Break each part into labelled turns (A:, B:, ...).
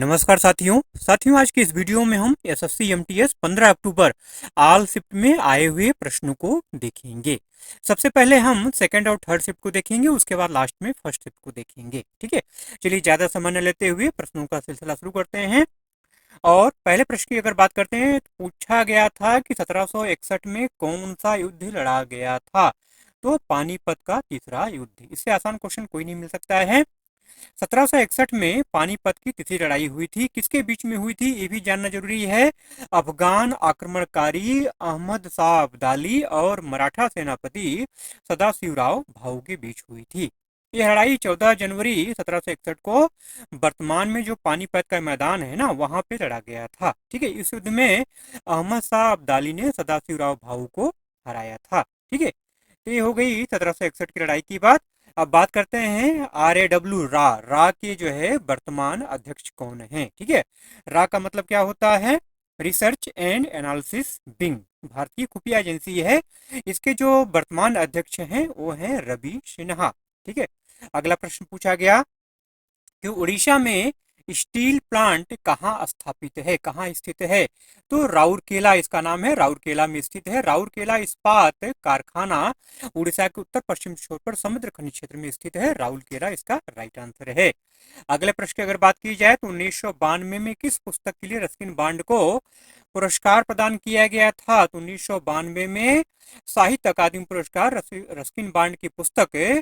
A: नमस्कार साथियों आज की इस वीडियो में हम एसएससी एमटीएस 15 अक्टूबर आल शिफ्ट में आए हुए प्रश्नों को देखेंगे। सबसे पहले हम सेकंड और थर्ड शिफ्ट को देखेंगे, उसके बाद लास्ट में फर्स्ट शिफ्ट को देखेंगे। ठीक है, चलिए ज्यादा समय न लेते हुए प्रश्नों का सिलसिला शुरू करते हैं। और पहले प्रश्न की अगर बात करते हैं तो पूछा गया था कि 1761 में कौन सा युद्ध लड़ा गया था। तो पानीपत का तीसरा युद्ध। इससे आसान क्वेश्चन कोई नहीं मिल सकता है। 1761 में पानीपत की तीसरी लड़ाई हुई थी। किसके बीच में हुई थी ये भी जानना जरूरी है। अफगान आक्रमणकारी अहमद शाह अब्दाली और मराठा सेनापति सदाशिवराव भाऊ के बीच हुई थी। यह लड़ाई 14 जनवरी 1761 को वर्तमान में जो पानीपत का मैदान है ना, वहां पे लड़ा गया था। ठीक है, इस युद्ध में अहमद शाह अब्दाली ने सदाशिवराव भाऊ को हराया था। ठीक है, तो ये हो गई 1761 की लड़ाई की बात। अब बात करते हैं RAW रा के जो है वर्तमान अध्यक्ष कौन है। ठीक है, रा का मतलब क्या होता है? रिसर्च एंड एनालिसिस विंग, भारतीय खुफिया एजेंसी है। इसके जो वर्तमान अध्यक्ष हैं वो हैं रवि सिन्हा। ठीक है, अगला प्रश्न पूछा गया कि उड़ीसा में स्टील प्लांट कहाँ स्थापित है, कहाँ स्थित है। तो राउरकेला इसका नाम है, राउरकेला में स्थित है। राउरकेला इस्पात कारखाना उड़ीसा के उत्तर पश्चिम छोर पर समुद्र खनी क्षेत्र में स्थित है। राउरकेला इसका राइट आंसर है। अगले प्रश्न की अगर बात की जाए तो 1992 में किस पुस्तक के लिए रस्किन बॉन्ड को पुरस्कार प्रदान किया गया था। तो 1992 में साहित्य अकादमी पुरस्कार रस्किन बॉन्ड की पुस्तक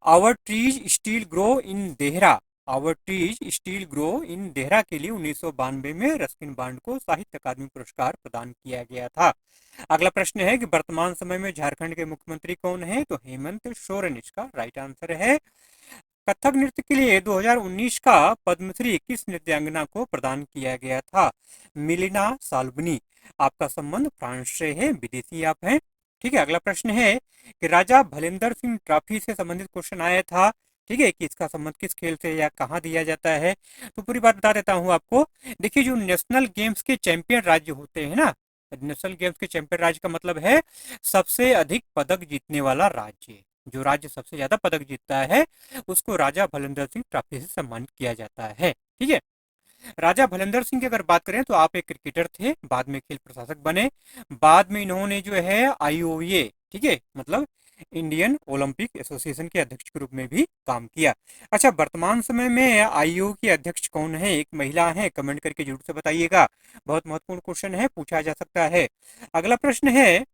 A: our trees still grow in Dehra, our trees still grow in Dehra के लिए 1992 में रस्किन बॉन्ड को साहित्य अकादमी पुरस्कार प्रदान किया गया था। अगला प्रश्न है कि वर्तमान समय में झारखंड के मुख्यमंत्री कौन है। तो हेमंत सोरेन इसका राइट आंसर है। कथक नृत्य के लिए 2019 का पद्मश्री किस नृत्यांगना को प्रदान किया गया था। मिलिना साल्वनी। आपका संबंध फ्रांस से है, विदेशी आप हैं। ठीक है, अगला प्रश्न है कि राजा भलेंद्र सिंह ट्रॉफी से संबंधित क्वेश्चन आया था। ठीक है, कि इसका संबंध किस खेल से या कहाँ दिया जाता है। तो पूरी बात बता देता हूँ आपको। देखिए, जो नेशनल गेम्स के चैंपियन राज्य होते हैं ना, नेशनल गेम्स के चैंपियन राज्य का मतलब है सबसे अधिक पदक जीतने वाला राज्य। जो राज्य सबसे ज्यादा पदक जीतता है उसको राजा भलेंद्र सिंह ट्रॉफी से सम्मानित किया जाता है। ठीक है, राजा भलेंद्र सिंह की अगर बात करें तो आप एक क्रिकेटर थे, बाद में खेल प्रशासक बने। बाद में इन्होंने जो है IOA, ठीक है, मतलब इंडियन ओलंपिक एसोसिएशन के अध्यक्ष के रूप में भी काम किया। अच्छा, वर्तमान समय में IOA के अध्यक्ष कौन है? एक महिला है, कमेंट करके जरूर से बताइएगा। बहुत महत्वपूर्ण क्वेश्चन है, पूछा जा सकता है। अगला प्रश्न है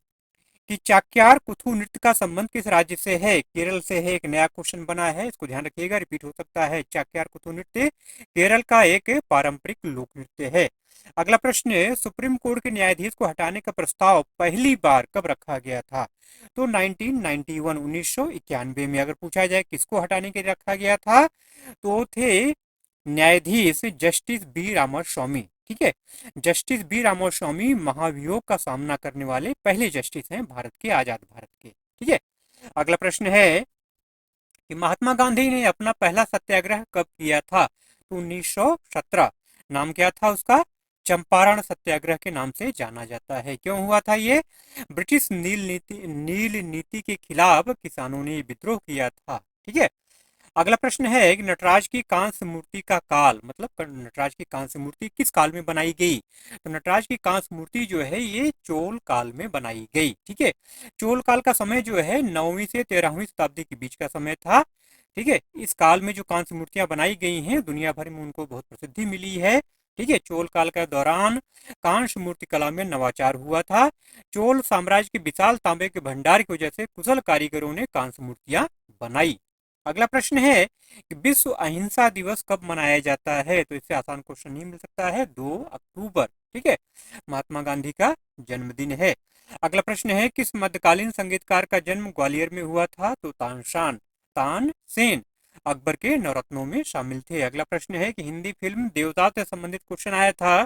A: कि चाक्यार कुथु नृत्य का संबंध किस राज्य से है। केरल से है। एक नया क्वेश्चन बना है, इसको ध्यान रखिएगा, रिपीट हो सकता है। चाक्यार कुथु नृत्य केरल का एक पारंपरिक लोक नृत्य है। अगला प्रश्न है, सुप्रीम कोर्ट के न्यायाधीश को हटाने का प्रस्ताव पहली बार कब रखा गया था। तो 1991 1991 में। अगर पूछा जाए किसको हटाने के लिए रखा गया था तो थे न्यायाधीश जस्टिस बी रामास्वामी। ठीक है, जस्टिस बी रामास्वामी महाभियोग का सामना करने वाले पहले जस्टिस हैं भारत के, आजाद भारत के। ठीक है, अगला प्रश्न है कि महात्मा गांधी ने अपना पहला सत्याग्रह कब किया था। तो 1917। नाम क्या था उसका? चंपारण सत्याग्रह के नाम से जाना जाता है। क्यों हुआ था ये? ब्रिटिश नील नीति के खिलाफ किसानों ने विद्रोह किया था। ठीक है, अगला प्रश्न है कि नटराज की कांस्य मूर्ति का काल, मतलब नटराज की कांस्य मूर्ति किस काल में बनाई गई। तो नटराज की कांस्य मूर्ति जो है ये चोल काल में बनाई गई। ठीक है, चोल काल का समय जो है 9वीं से 13वीं शताब्दी के बीच का समय था। ठीक है, इस काल में जो कांस्य मूर्तियां बनाई गई हैं दुनिया भर में उनको बहुत प्रसिद्धि मिली है। ठीक है, चोल काल के दौरान कांस्य मूर्ति कला में नवाचार हुआ था। चोल साम्राज्य के विशाल तांबे के भंडार की वजह से कुशल कारीगरों ने कांस्य मूर्तियां बनाई। अगला प्रश्न है कि विश्व अहिंसा दिवस कब मनाया जाता है। तो इससे आसान क्वेश्चन नहीं मिल सकता है, 2 अक्टूबर। ठीक है, महात्मा गांधी का जन्मदिन है। अगला प्रश्न है किस मध्यकालीन संगीतकार का जन्म ग्वालियर में हुआ था। तो तानसेन अकबर के नवरत्नों में शामिल थे। अगला प्रश्न है कि हिंदी फिल्म देवदास से संबंधित क्वेश्चन आया था,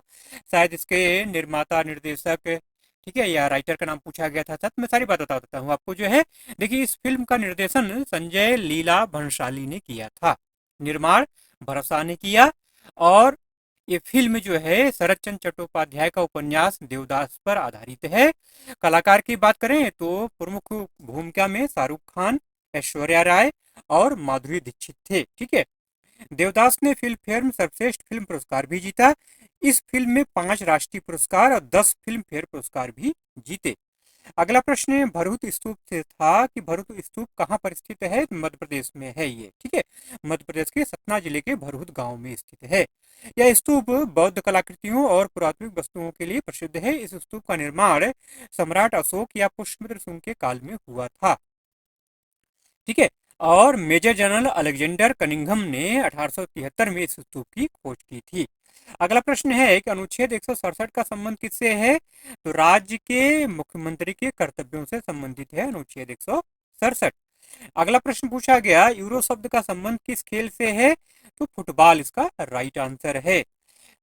A: शायद इसके निर्माता निर्देशक, ठीक है, या राइटर का नाम पूछा गया था। सच मैं सारी बात बता देता हूँ आपको जो है। देखिए, इस फिल्म का निर्देशन संजय लीला भंसाली ने किया था, निर्माण भरत शाह ने किया। और ये फिल्म जो है शरत चंद्र चट्टोपाध्याय का उपन्यास देवदास पर आधारित है। कलाकार की बात करें तो प्रमुख भूमिका में शाहरुख खान, ऐश्वर्या राय और माधुरी दीक्षित थे। ठीक है, देवदास ने फिल्म फेयर में सर्वश्रेष्ठ फिल्म पुरस्कार भी जीता। इस फिल्म में 5 राष्ट्रीय पुरस्कार और 10 फिल्म फेयर पुरस्कार भी जीते। अगला प्रश्न भरूच स्तूप से था कि भरूच स्तूप कहाँ पर स्थित है? मध्य प्रदेश में है ये, ठीक है। मध्य प्रदेश के सतना जिले के भरूच गांव में स्थित है। यह स्तूप बौद्ध कलाकृतियों और पुरातात्विक वस्तुओं के लिए प्रसिद्ध है। इस स्तूप का निर्माण सम्राट अशोक या पुष्यमित्र शुंग के काल में हुआ था, ठीक है। और मेजर जनरल अलेक्जेंडर कनिंघम ने 1873 में इस स्तूप की खोज की थी। अगला प्रश्न है कि अनुच्छेद 167 का संबंध किससे है? तो राज्य के मुख्यमंत्री के कर्तव्यों से संबंधित है अनुच्छेद 167। अगला प्रश्न पूछा गया यूरो शब्द का संबंध किस खेल से है? तो फुटबॉल इसका राइट आंसर है।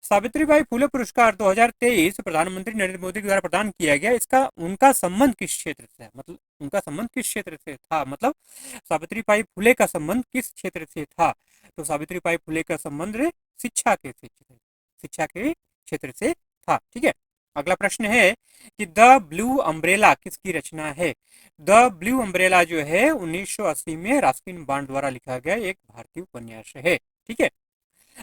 A: सावित्रीबाई फुले पुरस्कार 2023 प्रधानमंत्री नरेंद्र मोदी के द्वारा प्रदान किया गया, इसका उनका संबंध किस क्षेत्र से है? मतलब उनका संबंध किस क्षेत्र से था? मतलब सावित्रीबाई फुले का संबंध किस क्षेत्र से था? तो सावित्रीबाई फुले का संबंध शिक्षा के क्षेत्र से था, ठीक है। अगला प्रश्न है कि द ब्लू अम्ब्रेला किसकी रचना है? द ब्लू अम्ब्रेला जो है 1980 में रस्किन बॉन्ड द्वारा लिखा गया एक भारतीय उपन्यास है, ठीक है।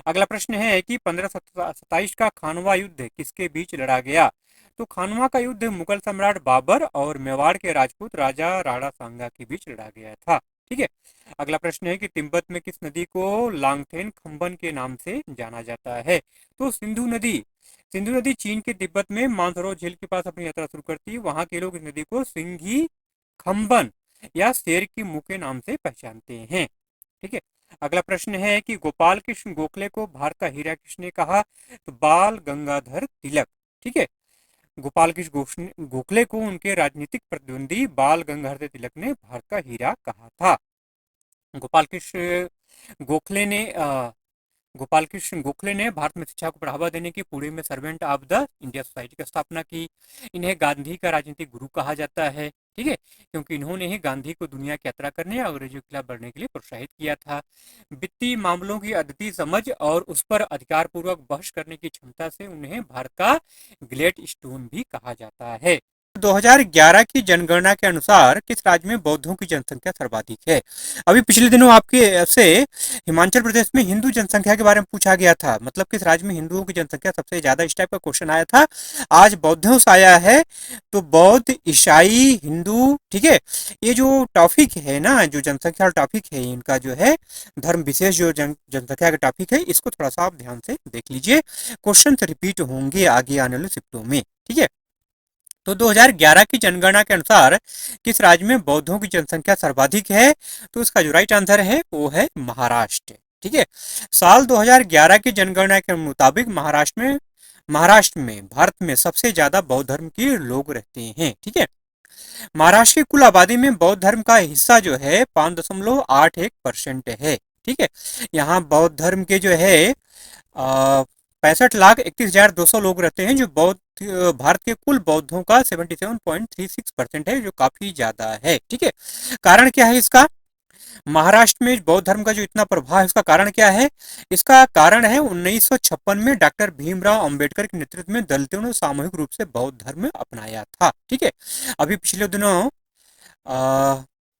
A: अगला प्रश्न है कि 1527 का खानवा युद्ध किसके बीच लड़ा गया? तो खानवा का युद्ध मुगल सम्राट बाबर और मेवाड़ के राजपूत राजा राणा सांगा के बीच लड़ा गया था, ठीक है। अगला प्रश्न है कि तिब्बत में किस नदी को लांगथेन खम्बन के नाम से जाना जाता है? तो सिंधु नदी। सिंधु नदी चीन के तिब्बत में मानसरोवर झील के पास अपनी यात्रा शुरू करती है। वहां के लोग इस नदी को सिंघी खम्बन या शेर की मुंह के नाम से पहचानते हैं, ठीक है। अगला प्रश्न है कि गोपाल कृष्ण गोखले को भारत का हीरा किसने कहा? तो बाल गंगाधर तिलक, ठीक है। गोपाल कृष्ण गोखले को उनके राजनीतिक प्रतिद्वंदी बाल गंगाधर तिलक ने भारत का हीरा कहा था। गोपाल कृष्ण गोखले ने गोपाल कृष्ण गोखले ने भारत में शिक्षा को बढ़ावा देने की पुणे में servant of the India society की स्थापना की। इन्हें गांधी का राजनीतिक गुरु कहा जाता है, ठीक है, क्योंकि इन्होंने ही गांधी को दुनिया की यात्रा करने और अंग्रेजों के खिलाफ बढ़ने के लिए प्रोत्साहित किया था। वित्तीय मामलों की अद्वितीय समझ और उस पर अधिकार पूर्वक बहस करने की क्षमता से उन्हें भारत का ग्लेड स्टोन भी कहा जाता है। 2011 की जनगणना के अनुसार किस राज्य में बौद्धों की जनसंख्या सर्वाधिक है? अभी पिछले दिनों आपके से हिमाचल प्रदेश में हिंदू जनसंख्या के बारे में पूछा गया था, मतलब किस राज्य में हिंदुओं की जनसंख्या सबसे ज्यादा, इस टाइप का क्वेश्चन आया था। आज बौद्धों से आया है, तो बौद्ध, ईसाई, हिंदू, ठीक है। ये जो टॉपिक है ना, जो जनसंख्या टॉपिक है, इनका जो है धर्म विशेष जो जनसंख्या का टॉपिक है, इसको थोड़ा सा आप ध्यान से देख लीजिए। क्वेश्चन रिपीट होंगे आगे आने वाले शिफ्टों में, ठीक है। तो 2011 की जनगणना के अनुसार किस राज्य में बौद्धों की जनसंख्या सर्वाधिक है? तो इसका जो राइट आंसर है वो है महाराष्ट्र, ठीक है। साल 2011 की जनगणना के मुताबिक महाराष्ट्र में भारत में सबसे ज्यादा बौद्ध धर्म के लोग रहते हैं, ठीक है। महाराष्ट्र की कुल आबादी में बौद्ध धर्म का हिस्सा जो है 5.81% है, ठीक है। यहाँ बौद्ध धर्म के जो है 65,31,200 लोग रहते हैं, जो बौद्ध भारत के कुल बौद्धों का 77.36% है, जो काफी ज्यादा है, ठीक है। कारण क्या है इसका? महाराष्ट्र में बौद्ध धर्म का जो इतना प्रभाव है, इसका कारण क्या है? इसका कारण है 1956 में डॉक्टर भीमराव अंबेडकर के नेतृत्व में दलितों ने सामूहिक रूप से बौद्ध धर्म अपनाया था, ठीक है। अभी पिछले दिनों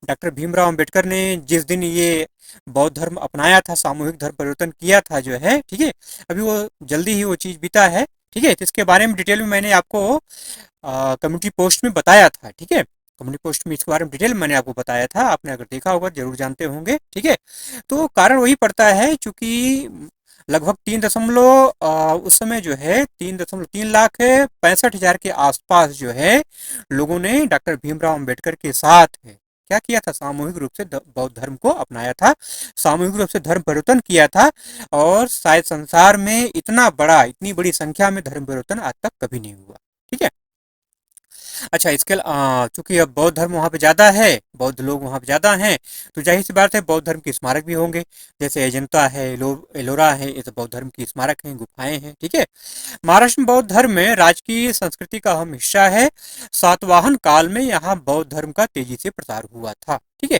A: डॉक्टर भीमराव अंबेडकर ने जिस दिन ये बौद्ध धर्म अपनाया था, सामूहिक धर्म परिवर्तन किया था जो है, ठीक है, अभी वो जल्दी ही वो चीज बीता है, ठीक है। तो इसके बारे में डिटेल में मैंने आपको कम्युनिटी पोस्ट में बताया था, ठीक है। कम्युनिटी पोस्ट में इसके बारे में डिटेल मैंने आपको बताया था, आपने अगर देखा होगा जरूर जानते होंगे, ठीक है। तो कारण वही पड़ता है, चूंकि लगभग 3 उस समय जो है 3,65,हजार के आसपास जो है लोगों ने डॉक्टर भीमराव अंबेडकर के साथ क्या किया था, सामूहिक रूप से बौद्ध धर्म को अपनाया था, सामूहिक रूप से धर्म परिवर्तन किया था। और शायद संसार में इतनी बड़ी संख्या में धर्म परिवर्तन आज तक कभी नहीं हुआ, ठीक है। अच्छा, इसके चूंकि अब बौद्ध धर्म वहाँ पे ज़्यादा है, बौद्ध लोग वहाँ पे ज़्यादा हैं, तो जाहिर सी बात है बौद्ध धर्म के स्मारक भी होंगे, जैसे अजंता है, एलोरा है, ये सब बौद्ध धर्म की स्मारक हैं, गुफाएं हैं, ठीक है। महाराष्ट्र में बौद्ध धर्म में राजकीय संस्कृति का अहम हिस्सा है। सातवाहन काल में यहाँ बौद्ध धर्म का तेजी से प्रसार हुआ था, ठीक है।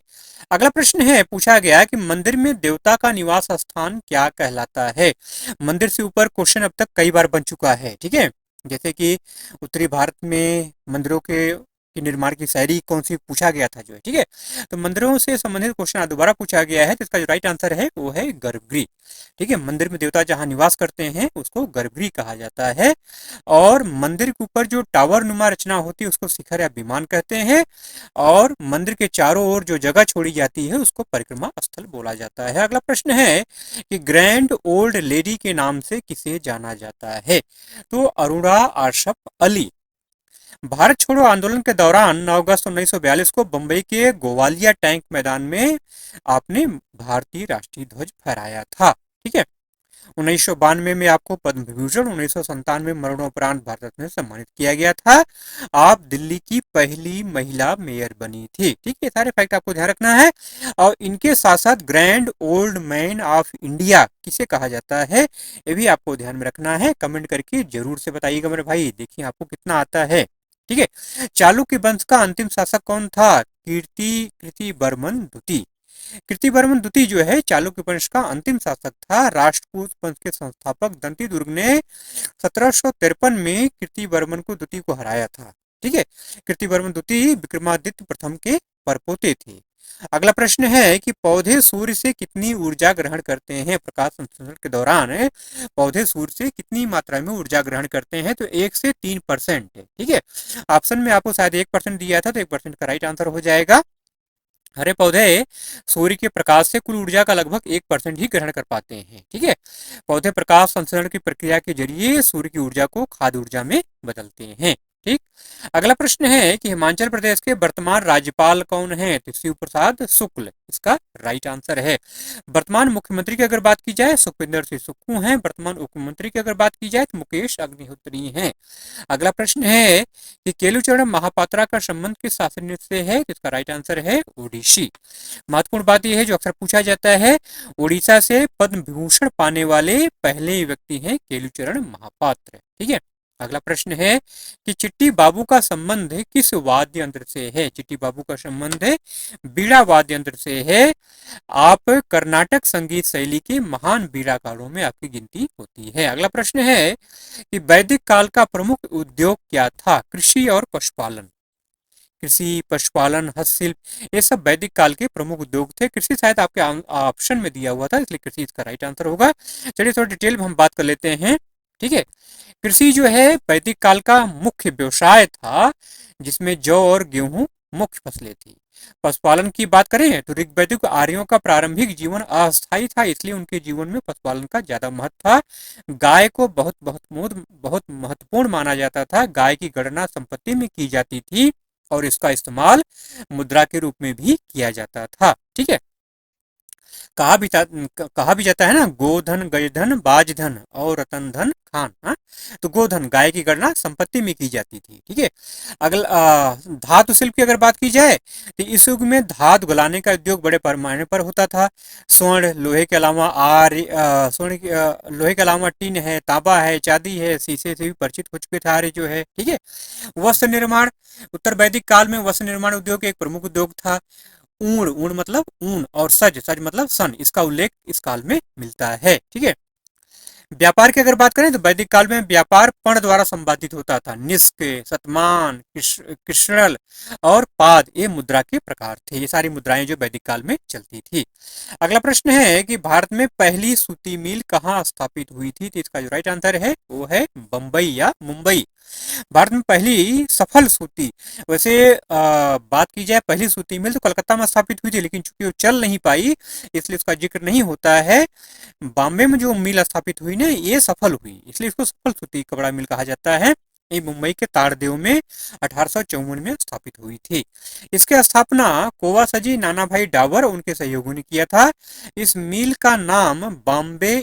A: अगला प्रश्न है, पूछा गया कि मंदिर में देवता का निवास स्थान क्या कहलाता है? मंदिर से ऊपर क्वेश्चन अब तक कई बार बन चुका है, ठीक है। जैसे कि उत्तरी भारत में मंदिरों के कि निर्माण की शैली कौन सी पूछा गया था जो है, ठीक है। तो मंदिरों से संबंधित क्वेश्चन दोबारा पूछा गया है, तो इसका जो राइट आंसर है वो है गर्भगृह, ठीक है। मंदिर में देवता जहाँ निवास करते हैं उसको गर्भगृह कहा जाता है। और मंदिर के ऊपर जो टावर नुमा रचना होती है उसको शिखर या विमान कहते हैं। और मंदिर के चारों ओर जो जगह छोड़ी जाती है उसको परिक्रमा स्थल बोला जाता है। अगला प्रश्न है कि ग्रैंड ओल्ड लेडी के नाम से किसे जाना जाता है? तो अरुणा आशफ अली। भारत छोड़ो आंदोलन के दौरान 9 अगस्त 1942 को बंबई के गोवालिया टैंक मैदान में आपने भारतीय राष्ट्रीय ध्वज फहराया था, ठीक है। 1992 में आपको पद्म विभूषण, 1997 मरणोपरांत भारत रत्न से सम्मानित किया गया था। आप दिल्ली की पहली महिला मेयर बनी थी, ठीक है। सारे फैक्ट आपको ध्यान रखना है। और इनके साथ साथ grand old man of India किसे कहा जाता है, ये भी आपको ध्यान में रखना है। कमेंट करके जरूर से बताइएगा मेरे भाई, देखिए आपको कितना आता है, ठीक है। चालुक्य वंश का अंतिम शासक कौन था? कीर्तिवर्मन द्वितीय। कीर्तिवर्मन द्वितीय जो है चालुक्य वंश का अंतिम शासक था। राष्ट्रकूट वंश के संस्थापक दंती दुर्ग ने 1753 में कीर्तिवर्मन को द्वितीय को हराया था, ठीक है। कीर्तिवर्मन द्वितीय विक्रमादित्य प्रथम के परपोते थे। अगला प्रश्न है कि पौधे सूर्य से कितनी ऊर्जा ग्रहण करते हैं प्रकाश संश्लेषण के दौरान? पौधे सूर्य से कितनी मात्रा में ऊर्जा ग्रहण करते हैं? तो 1 से 3% है, ठीक है। ऑप्शन में आपको शायद 1% दिया था, तो 1% का राइट आंसर हो जाएगा। हरे पौधे सूर्य के प्रकाश से कुल ऊर्जा का लगभग 1% ही ग्रहण कर पाते हैं, ठीक है। पौधे प्रकाश संश्लेषण की प्रक्रिया के जरिए सूर्य की ऊर्जा को खाद्य ऊर्जा में बदलते हैं, ठीक। अगला प्रश्न है कि हिमाचल प्रदेश के वर्तमान राज्यपाल कौन है? तो शिव प्रसाद शुक्ल इसका राइट आंसर है। वर्तमान मुख्यमंत्री की अगर बात की जाए सुखविंदर सिंह सुक्खू हैं। वर्तमान उप मुख्यमंत्री की अगर बात की जाए तो मुकेश अग्निहोत्री हैं। अगला प्रश्न है कि केलुचरण महापात्रा का संबंध किस शासन से है? तो इसका राइट आंसर है ओडिसी। महत्वपूर्ण बात यह है जो अक्सर पूछा जाता है, उड़ीसा से पद्म विभूषण पाने वाले पहले व्यक्ति हैं केलुचरण महापात्र, ठीक है। अगला प्रश्न है कि चिट्टी बाबू का संबंध किस वाद्य यंत्र से है? चिट्टी बाबू का संबंध बीड़ा वाद्य यंत्र से है। आप कर्नाटक संगीत शैली के महान बीड़ाकारों में आपकी गिनती होती है। अगला प्रश्न है कि वैदिक काल का प्रमुख उद्योग क्या था? कृषि और पशुपालन। कृषि, पशुपालन, हस्तशिल्प ये सब वैदिक काल के प्रमुख उद्योग थे। कृषि शायद आपके ऑप्शन में दिया हुआ था, इसलिए कृषि इसका राइट आंसर होगा। चलिए थोड़ा डिटेल में हम बात कर लेते हैं, ठीक है। कृषि जो है वैदिक काल का मुख्य व्यवसाय था, जिसमें जौ और गेहूं मुख्य फसलें थी। पशुपालन की बात करें तो ऋग्वैदिक आर्यों का प्रारंभिक जीवन अस्थायी था, इसलिए उनके जीवन में पशुपालन का ज्यादा महत्व था। गाय को बहुत महत्वपूर्ण माना जाता था। गाय की गणना संपत्ति में की जाती थी और इसका इस्तेमाल मुद्रा के रूप में भी किया जाता था, ठीक है। कहा भी जाता है ना, गोधन गजधन बाजधन और रतन धन खान। हा? तो गोधन गाय की गणना संपत्ति में की जाती थी, ठीक है। अगला धातु शिल्प की अगर बात की जाए तो इस युग में धातु गलाने का उद्योग बड़े पैमाने पर होता था। स्वर्ण लोहे के अलावा लोहे के अलावा टीन है, तांबा है, चांदी है, शीशे से भी परिचित हो चुके थे आर्य जो है, ठीक है। वस्त्र निर्माण, उत्तर वैदिक काल में वस्त्र निर्माण उद्योग एक प्रमुख उद्योग था। ऊण मतलब ऊन और सज मतलब सन, इसका उल्लेख इस काल में मिलता है, ठीक है। व्यापार की अगर बात करें तो वैदिक काल में व्यापार पर्ण द्वारा संपादित होता था। निष्क, शतमान, कृष्णल और पाद ये मुद्रा के प्रकार थे। ये सारी मुद्राएं जो वैदिक काल में चलती थी। अगला प्रश्न है कि भारत में पहली सूती मिल कहाँ स्थापित हुई थी? तो इसका जो राइट आंसर है वो है बंबई या मुंबई। भारत में पहली सफल सूती, वैसे बात की जाए पहली सूती मिल तो कलकत्ता में स्थापित हुई थी, लेकिन चूंकि वो चल नहीं पाई इसलिए उसका जिक्र नहीं होता है। बॉम्बे में जो मिल स्थापित हुई ना ये सफल हुई, इसलिए इसको सफल सूती कपड़ा मिल कहा जाता है। ये मुंबई के तारदेव में 1854 में स्थापित हुई थी। इसकी स्थापना कोवासजी नाना भाई डावर उनके सहयोगियों ने किया था। इस मिल का नाम Bombay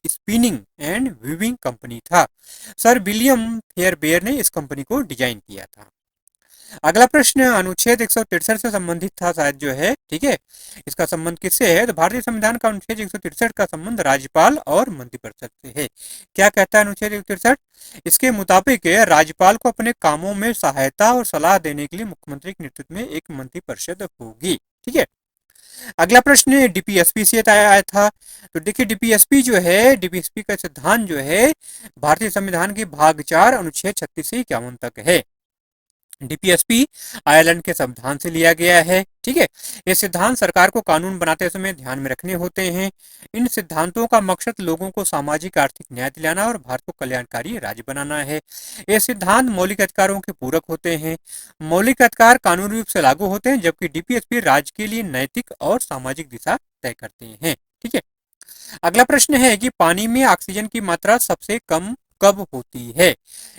A: spinning and weaving company था। सर विलियम फेयरबेयर ने इस कंपनी को डिजाइन किया था। अगला प्रश्न अनुच्छेद 163 से संबंधित था शायद जो है, ठीक है। इसका संबंध किससे है? तो भारतीय संविधान का अनुच्छेद 163 का संबंध राज्यपाल और मंत्रिपरिषद से है। क्या कहता है अनुच्छेद 163? इसके मुताबिक राज्यपाल को अपने कामों में सहायता और सलाह देने के लिए मुख्यमंत्री के नेतृत्व में एक मंत्रिपरिषद होगी, ठीक है। अगला प्रश्न डीपीएसपी से आया था। तो देखिए डीपीएसपी जो है, डीपीएसपी का सिद्धांत जो है भारतीय संविधान के भाग 4 अनुच्छेद 36 से 51 तक है। डीपीएसपी आयरलैंड के संविधान से लिया गया है। ठीक है, ये सिद्धांत सरकार को कानून बनाते समय ध्यान में रखने होते हैं। इन सिद्धांतों का मकसद लोगों को सामाजिक आर्थिक न्याय दिलाना और भारत को कल्याणकारी राज्य बनाना है। ये सिद्धांत मौलिक अधिकारों के पूरक होते हैं। मौलिक अधिकार कानूनी रूप से लागू होते हैं, जबकि डीपीएसपी राज्य के लिए नैतिक और सामाजिक दिशा तय करते हैं। ठीक है, अगला प्रश्न है कि पानी में ऑक्सीजन की मात्रा सबसे कम कब होती है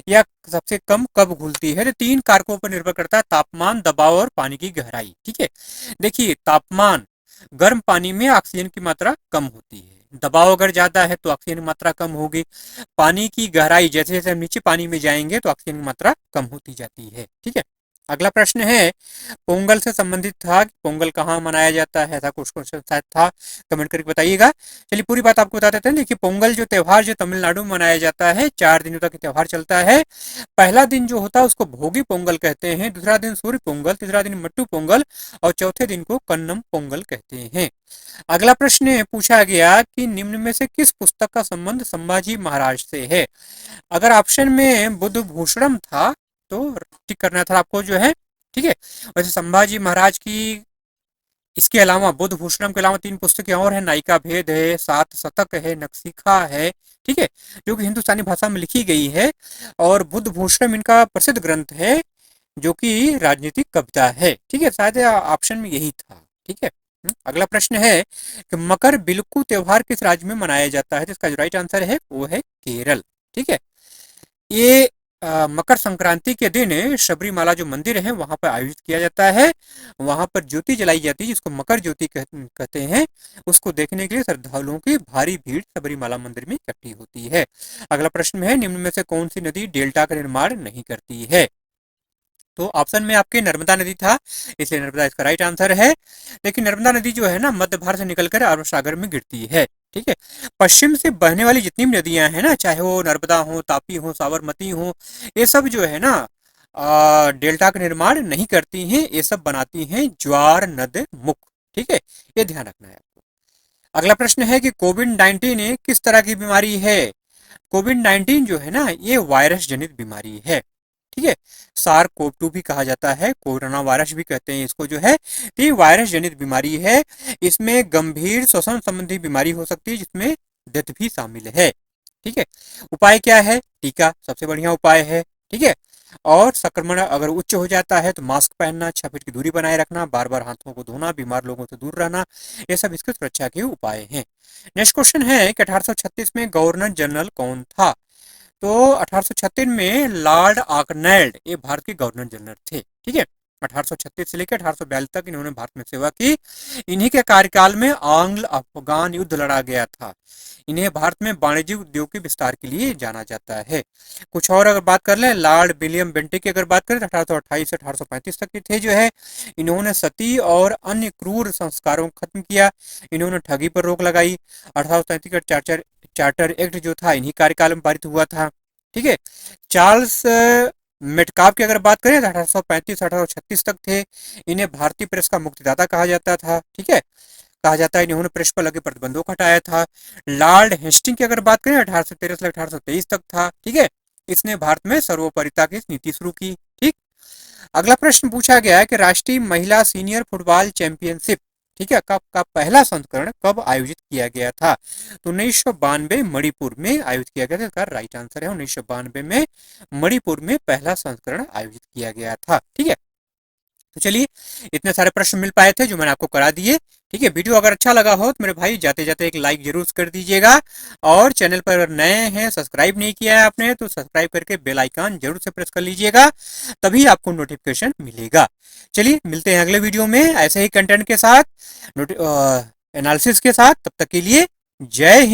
A: या सबसे कम कब घुलती है? तो 3 कारकों पर निर्भर करता है, तापमान, दबाव और पानी की गहराई। ठीक है, देखिए तापमान, गर्म पानी में ऑक्सीजन की मात्रा कम होती है। दबाव अगर ज्यादा है तो ऑक्सीजन की मात्रा कम होगी। पानी की गहराई, जैसे जैसे हम नीचे पानी में जाएंगे तो ऑक्सीजन की मात्रा कम होती जाती है। ठीक है, अगला प्रश्न है पोंगल से संबंधित था, पोंगल कहाँ मनाया जाता है, ऐसा कुछ क्वेश्चन शायद था, कमेंट करके बताइएगा। चलिए पूरी बात आपको बता देते हैं। देखिए पोंगल जो त्यौहार जो तमिलनाडु में मनाया जाता है, 4 दिनों तक त्यौहार चलता है। पहला दिन जो होता है उसको भोगी पोंगल कहते हैं, दूसरा दिन सूर्य पोंगल, तीसरा दिन मट्टू पोंगल और चौथे दिन को कन्नम पोंगल कहते हैं। अगला प्रश्न पूछा गया कि निम्न में से किस पुस्तक का संबंध संभाजी महाराज से है? अगर ऑप्शन में बुद्ध भूषणम था तो टिक करना था आपको जो है। ठीक है, वैसे संभाजी महाराज की इसके अलावा बुद्ध भूषणम के अलावा 3 पुस्तकें और हैं, नायिका भेद है, 7 शतक है, नखशिखा है। ठीक है, जो कि हिंदुस्तानी भाषा में लिखी गई है और बुद्ध भूषणम इनका प्रसिद्ध ग्रंथ है जो कि राजनीतिक कविता है। ठीक है, शायद ऑप्शन में यही था। ठीक है, अगला प्रश्न है कि मकर बिलक्कू त्योहार किस राज्य में मनाया जाता है? जिसका जो राइट आंसर है वो है केरल। ठीक है, ये मकर संक्रांति के दिन शबरीमाला जो मंदिर है वहां पर आयोजित किया जाता है। वहां पर ज्योति जलाई जाती है जिसको मकर ज्योति कहते हैं। उसको देखने के लिए श्रद्धालुओं की भारी भीड़ शबरीमाला मंदिर में इकट्ठी होती है। अगला प्रश्न है निम्न में से कौन सी नदी डेल्टा का निर्माण नहीं करती है? तो ऑप्शन में आपके नर्मदा नदी था, इसलिए नर्मदा इसका राइट आंसर है। लेकिन नर्मदा नदी जो है ना मध्य भारत से निकलकर अरब सागर में गिरती है। ठीक है, पश्चिम से बहने वाली जितनी भी नदियां हैं ना, चाहे वो नर्मदा हो, तापी हो, साबरमती हो, ये सब जो है ना डेल्टा का निर्माण नहीं करती हैं, ये सब बनाती हैं ज्वार नद मुख। ठीक है, ये ध्यान रखना है आपको। अगला प्रश्न है कि कोविड-19 किस तरह की बीमारी है? कोविड-19 जो है ना ये वायरस जनित बीमारी है। ठीक है, SARS-CoV-2 भी कहा जाता है, कोरोना वायरस भी कहते हैं इसको जो है। ये वायरस जनित बीमारी है। इसमें गंभीर श्वसन संबंधी बीमारी हो सकती है जिसमें डेथ भी शामिल है। ठीक है, उपाय क्या है? टीका सबसे बढ़िया उपाय है। ठीक है, और संक्रमण अगर उच्च हो जाता है तो मास्क पहनना, 6 फीट की दूरी बनाए रखना, बार बार हाथों को धोना, बीमार लोगों से दूर रहना, ये सब इसकी सुरक्षा के उपाय हैं। नेक्स्ट क्वेश्चन है कि 1836 में गवर्नर जनरल कौन था? तो 1836 में लॉर्ड आर्कनेल्ड ये भारत के गवर्नर जनरल थे। ठीक है, 1836 से लेकर 1842 तक इन्होंने भारत में सेवा की। इन्हीं के कार्यकाल में आंग्ल अफगान युद्ध लड़ा गया था। इन्हें भारत में वाणिज्यिक उद्योग के विस्तार के लिए जाना जाता है। कुछ और अगर बात कर लें, लॉर्ड विलियम बेंटिक की अगर बात करें तो 1828 से 1835 तक के थे जो है। इन्होंने सती और अन्य क्रूर संस्कारों को खत्म किया। इन्होंने ठगी पर रोक लगाई। 1837 का चार्टर एक्ट जो था इन्हीं कार्यकाल में पारित हुआ था। ठीक है, चार्ल्स मेटकाफ की अगर बात करें तो 1835 1836 तक थे। इन्हें भारतीय प्रेस का मुक्तिदाता कहा जाता था। ठीक है, कहा जाता है इन्होंने प्रेस पर लगे प्रतिबंधों को हटाया था। लॉर्ड हेस्टिंग की अगर बात करें 1813 से 1823 तक था। ठीक है, इसने भारत में सर्वोपरिता की नीति शुरू की। ठीक, अगला प्रश्न पूछा गया है कि राष्ट्रीय महिला सीनियर फुटबॉल चैंपियनशिप ठीक है का पहला संस्करण कब आयोजित किया गया था? तो 1992 मणिपुर में आयोजित किया गया था। इसका राइट आंसर है 1992 में मणिपुर में पहला संस्करण आयोजित किया गया था। ठीक है, तो चलिए इतने सारे प्रश्न मिल पाए थे जो मैंने आपको करा दिए। ठीक है, वीडियो अगर अच्छा लगा हो तो मेरे भाई जाते जाते एक लाइक जरूर कर दीजिएगा और चैनल पर अगर नए हैं, सब्सक्राइब नहीं किया है आपने तो सब्सक्राइब करके बेल आइकन जरूर से प्रेस कर लीजिएगा, तभी आपको नोटिफिकेशन मिलेगा। चलिए मिलते हैं अगले वीडियो में ऐसे ही कंटेंट के साथ, एनालिसिस के साथ। तब तक के लिए जय हिंद।